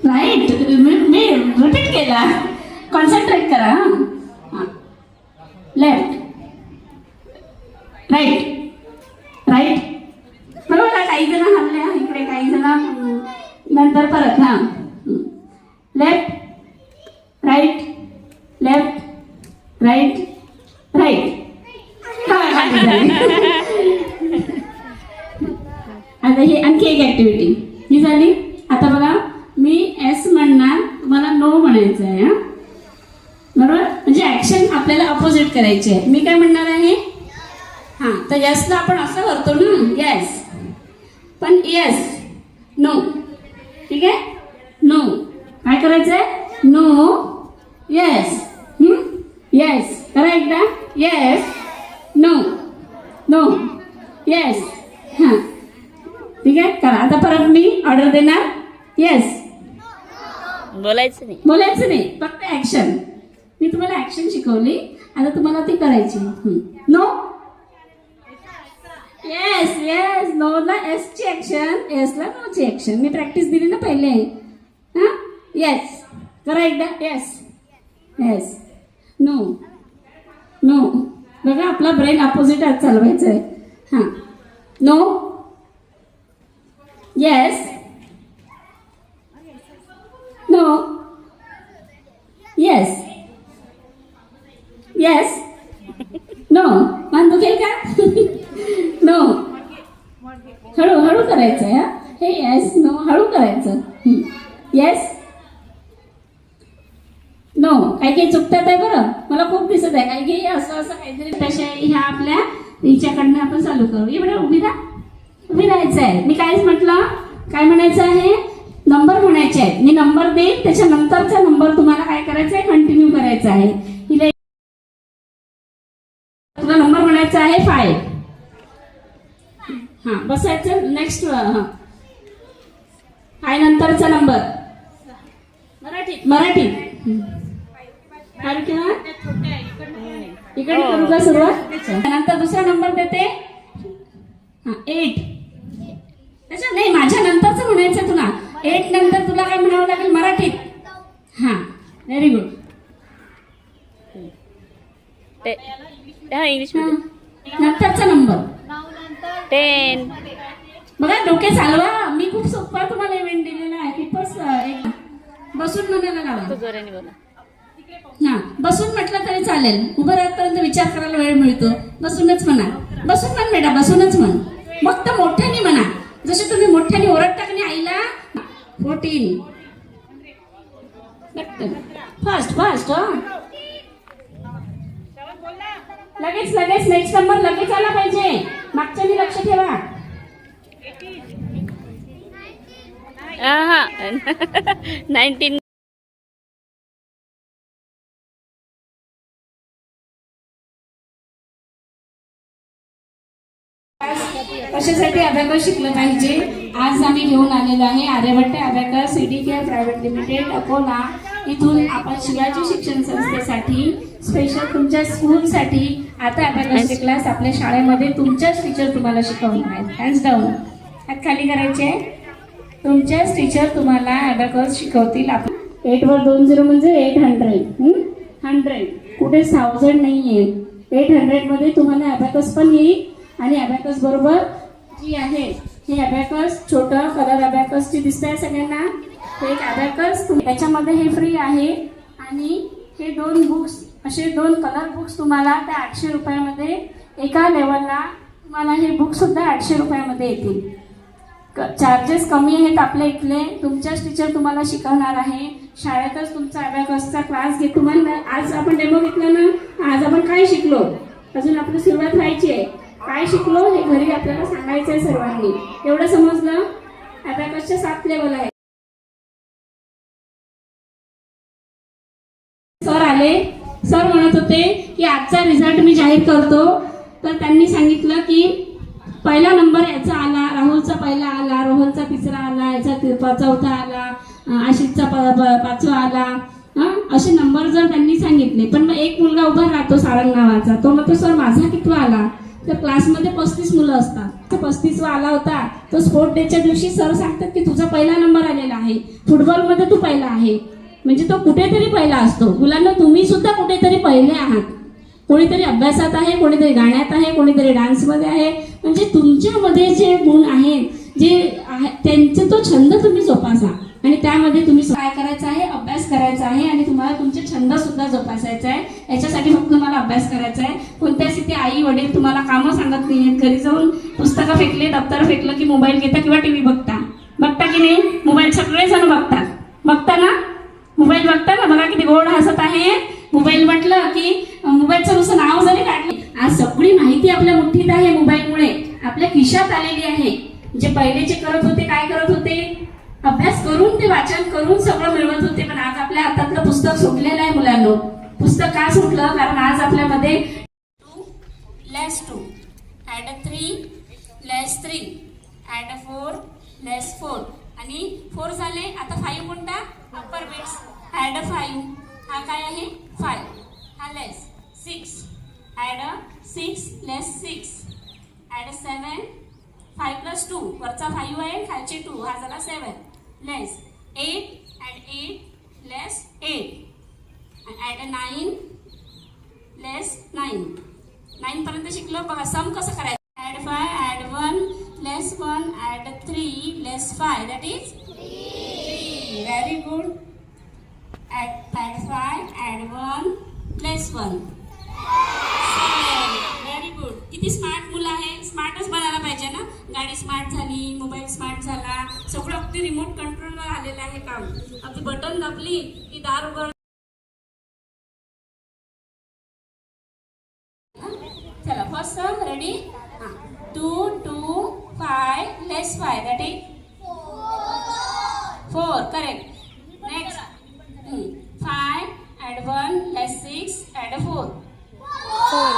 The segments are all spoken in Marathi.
राईट. मी रिपीट केला. कॉन्सन्ट्रेट करा. Left right right. बरोबर. काही जण हल्ल्या इकडे, काही जण नंतर परत. हां left right left right right. आता ही आणखी एक ऍक्टिव्हिटी ही झाली. आता बघा मी एस म्हणणार, तुम्हाला नो म्हणायचं आहे. हा बरोबर. म्हणजे ऍक्शन आपल्याला अपोजिट करायची आहे. मी काय म्हणणार आहे? हां तर यसला आपण असं करतो ना, येस. पण येस नो. ठीक आहे. नो काय करायचंय? No yes. येस करा एकदा. Yes no no yes. हां ठीक आहे करा. आता परत मी ऑर्डर देणार. येस बोलायचं नाही. बोलायचं नाही, फक्त ऍक्शन. मी तुम्हाला ऍक्शन शिकवली, आता तुम्हाला ती करायची. No yes yes. नो ला एस ची ऍक्शन, एस ला नो ची ऍक्शन. मी प्रॅक्टिस दिली ना पहिले. हां येस करा एकदा. Yes yes no no. बघा आपला ब्रेन अपोजिट चालवायचं आहे. हां no yes no yes yes no. मान दुखेल का? नो. हळू हळू करायचं आहे. हे येस नो हळू करायचं. Yes no. काही काही चुकतात आहे बरं, मला खूप दिसत आहे. काही काही असं असं काहीतरी. तशा ह्या आपल्या हिच्याकडनं आपण चालू करू. एवढं उभी राहायचं आहे. मी काहीच म्हटलं, काय म्हणायचं आहे? नंबर म्हणायचे आहेत. मी नंबर देईन, त्याच्यानंतरचा नंबर तुम्हाला काय करायचा आहे? कंटिन्यू करायचा आहे. हिला तुला नंबर म्हणायचा आहे 5. हां बसायचं. नेक्स्ट. हां 5 नंतरचा नंबर मराठी. इकडे करू का सुरुवात? नंतर दुसरा नंबर देते. हां 8. अच्छा नाही, माझ्या नंतरचं म्हणायचं तुला. 8 नंतर तुला काय म्हणावं लागेल मराठीत? हां व्हेरी गुड. इंग्लिश नंतरचा नंबर 10. बघा डोके चालवा. मी खूप सोपा तुम्हाला इव्हेंट दिलेला आहे. खूपच एक बसून म्हणायला लावा. जोराने बोला. हां बसून म्हटलं तरी चालेल. उभं राहतपर्यंत विचार करायला वेळ मिळतो. बसूनच म्हणा. बसून म्हण बेटा, बसूनच म्हण. मग तर मोठ्याने म्हणा. जसे तुम्ही मोठ्याने ओरडता की नाही आईला. 14. Fast fast. लगेच लगेच नेक्स्ट नंबर लगेच आला पाहिजे. मागच्यानी लक्ष ठेवा. 19. कशासाठी अबॅकस शिकलं पाहिजे? आज आम्ही घेऊन आलेलो आहे Aryabhatta abacus city care private limited Akola. इथून आपण शिवाजी शिक्षण संस्थेसाठी स्पेशल तुमच्या स्कूलसाठी आता अबॅकसचे क्लास आपल्या शाळेमध्ये तुमच्याच टीचर तुम्हाला शिकवणार आहेत. Hands down. हात खाली करायचे. तुमच्याच टीचर तुम्हाला अबॅकस शिकवतील. 8 वर 2 0 म्हणजे 800. 100 कुठे 1000 नाहीये. 800 मध्ये तुम्हाला अबॅकस पण येईल. आणि अबॅकस बरोबर जी आहे हे अबॅकस छोटं कलर अबॅकस जी दिसत आहे सगळ्यांना, हे एक अबॅकस त्याच्यामध्ये हे फ्री आहे. आणि हे 2 बुक्स, असे 2 कलर बुक्स तुम्हाला त्या 800 रुपयामध्ये एका लेवलला तुम्हाला हे बुक सुद्धा 800 रुपयामध्ये येतील. चार्जेस कमी आहेत आपल्या इथले. तुमच्याच टीचर तुम्हाला शिकवणार आहे. शाळेतच तुमचा अबॅकसचा क्लास घेत. तुम्हाला आज आपण डेमो घेतला ना. आज आपण काय शिकलो? अजून आपली सुरुवात व्हायची आहे. काय शिकलो हे घरी आपल्याला सांगायचं आहे सर्वांनी. एवढं समजलं? अबॅकसच्या 7 लेवल आहे. सर आले. सर म्हणत होते की आजचा रिझल्ट मी जाहीर करतो. तर त्यांनी सांगितलं की पहिला नंबर याचा आला, राहुलचा पहिला आला, रोहनचा 3रा आला, याचा 4था आला, आशिषचा 5वा आला. असे नंबर जर त्यांनी सांगितले. पण मग एक मुलगा उभा राहतो सारंग नावाचा. तो म्हणतो सर माझा कितवा आला? तर क्लासमध्ये 35 मुलं असतात. तो 35 आला होता. तो स्पोर्ट डेच्या दिवशी सर सांगतात की तुझा पहिला नंबर आलेला आहे, फुटबॉलमध्ये तू पहिला आहे. म्हणजे तो कुठेतरी पहिला असतो. मुलांना तुम्ही सुद्धा कुठेतरी पहिले आहात. कोणीतरी अभ्यासात आहे, कोणीतरी गाण्यात आहे, कोणीतरी डान्समध्ये आहे. म्हणजे तुमच्यामध्ये जे गुण आहेत, जे त्यांचा तो छंद तुम्ही जोपासा आणि त्यामध्ये तुम्ही काय करायचं आहे, अभ्यास करायचा आहे आणि तुम्हाला तुमचे छंद सुद्धा जोपासायचा आहे. याच्यासाठी फक्त तुम्हाला अभ्यास करायचा आहे. कोणत्याच इथे आई वडील तुम्हाला कामं सांगत नाही. घरी जाऊन पुस्तकं फेकले, दप्तर फेकलं की मोबाईल घेता किंवा टीव्ही बघता की नाही. मोबाईल सगळेजण बघता ना. मोबाईल बघता ना. बघा किती गोड हसत आहे. मोबाईल म्हटलं की मोबाईलचं नुसतं नाव जरी काढले, आज सगळी माहिती आपल्या मुठीत आहे. मोबाईलमुळे आपल्या खिशात आलेली आहे. जे पहिलेचे करत होते, काय करत होते, अभ्यास करून ते वाचन करून सगळं मिळवत होते. पण आज आपल्या हातातलं पुस्तक सुटलेलं आहे मुलांना. पुस्तक का सुटलं? कारण आज आपल्यामध्ये 2 less 2 add 3 less 3 add 4 less 4 आणि 4 झाले. आता 5 कोणता? Upper bits add 5. हा काय आहे? 5. हा लेस 6 add 6 less 6 add 7. 5 plus 2 वरचा 5 आहे, खालचे 2, हा झाला 7 लेस 8 add 8 less 8 add 9 less 9. 9 पर्यंत शिकलो. बघा सम कसं करायचं. add 5 add 1 less 1 add 3 less 5 that is 3. Very good. add 5 add 1 less 1 7. Very good. किती स्मार्ट मुलं आहे. स्मार्टच बनायला पाहिजे ना. गाडी स्मार्ट झाली, मोबाईल स्मार्ट झाला, सगळं अगदी रिमोट कंट्रोलवर आलेलं आहे काम. अगदी बटन दाबली की दार उघड. चला first sum ready. 2 2 5 less 5 that is 4. Correct. Next 5 add 1 less 6 add 4. 4.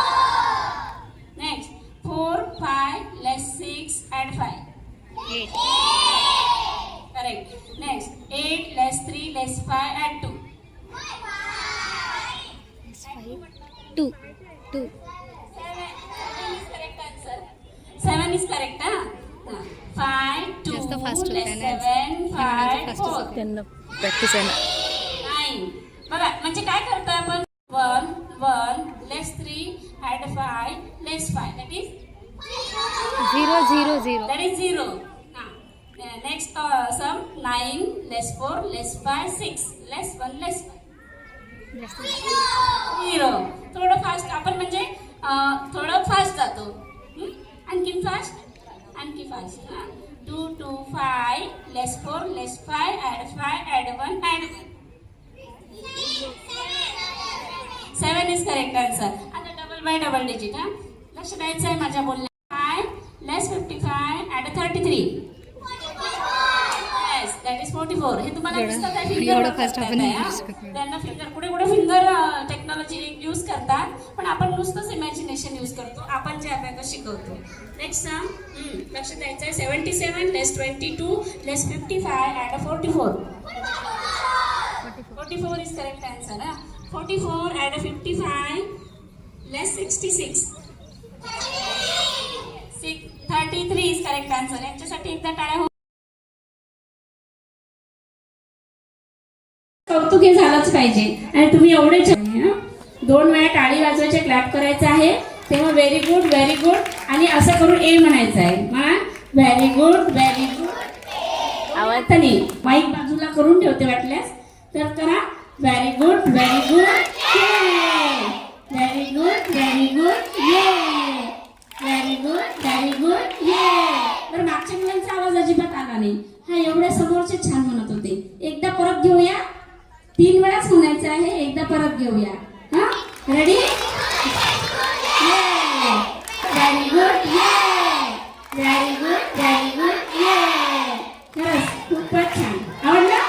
Next 4 5 less 6 add 5. 8. Correct. Next 8 less 3 less 5 add 2. 2. 2. 7 is correct answer. 7 is correct. 5 2 जास्त fast less होतं ना. 7 5 4 त्यांना प्रॅक्टिस आहे ना. 9. बघा म्हणजे काय करतो आपण. 1 1 less 3 add 5 less 5 that is 0 0 0. that is 0. Next sum 9 less 4 less 5 6 less 1 less 5 0. थोडं फास्ट आपण म्हणजे थोडं फास्ट जातो. आणखी fast 2 2 5 less 4 less 5 add 1 add 1. 7 is correct answer. आता डबल बाय डबल डिजिट. लक्ष द्यायचं आहे माझ्या बोलण्या. 5 less 55 add 33. Yes, that is 44. हे तुम्हाला दिसतं काय? एवढं fast आपण फिंगर नाही use करत. त्यांना फिंगर कुठे फिंगर टेक्नॉलॉजी यूज करतात, पण आपण नुसतंच इमॅजिनेशन यूज करतो. आपण जे अभ्यास शिकवतो. नेक्स्ट सम लक्ष द्यायचं आहे. 77 less 22 less 55 add 44. 44 is correct answer. 44 add 55 less 66. 33 is correct answer. यांच्यासाठी एकदा टाळ्या. कौतुक हे झालंच पाहिजे. आणि तुम्ही एवढे 2 वेळा टाळी वाजवायचे, क्लॅप करायचं आहे. तेव्हा व्हेरी गुड आणि असं करून ए म्हणायचं आहे. व्हेरी गुड आवाज नाही. माईक बाजूला करून ठेवते वाटल्यास तर करा. व्हेरी गुड व्हेरी गुड तर मागच्या मुलांचा आवाज अजिबात आला नाही. हा एवढ्या समोरचे छान म्हणत होते. एकदा परत घेऊया. 3 वेळाच म्हणायचं आहे. एकदा परत घेऊया. हा रेडी. व्हेरी गुड खरंच खूपच छान. आवडलं.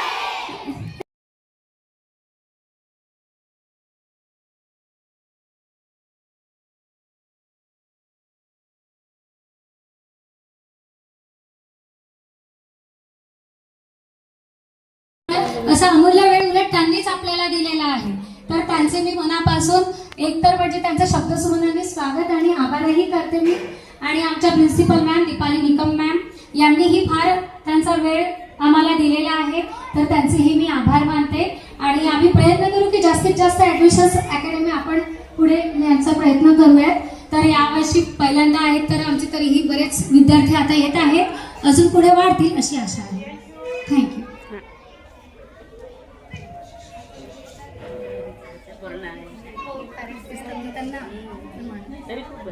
असा अमूल्य वेळ उलट त्यांनीच आपल्याला दिलेला आहे. तर त्यांचे मी मनापासून एकतर म्हणजे त्यांच्या शब्दसुमनाने स्वागत आणि आभारही करते मी. आणि आमच्या principal ma'am Deepali Nikam ma'am यांनीही फार त्यांचा वेळ आम्हाला दिलेला आहे, तर त्यांचेही मी आभार मानते. आणि आम्ही प्रयत्न करू की जास्तीत जास्त ॲडमिशन्स अकॅडमी आपण पुढे न्यायचा प्रयत्न करूयात. तर यावर्षी पहिल्यांदा आहेत, तर आमचे तरीही बरेच विद्यार्थी आता येत आहेत, अजून पुढे वाढतील अशी आशा आहे. थँक्यू. तरी खूप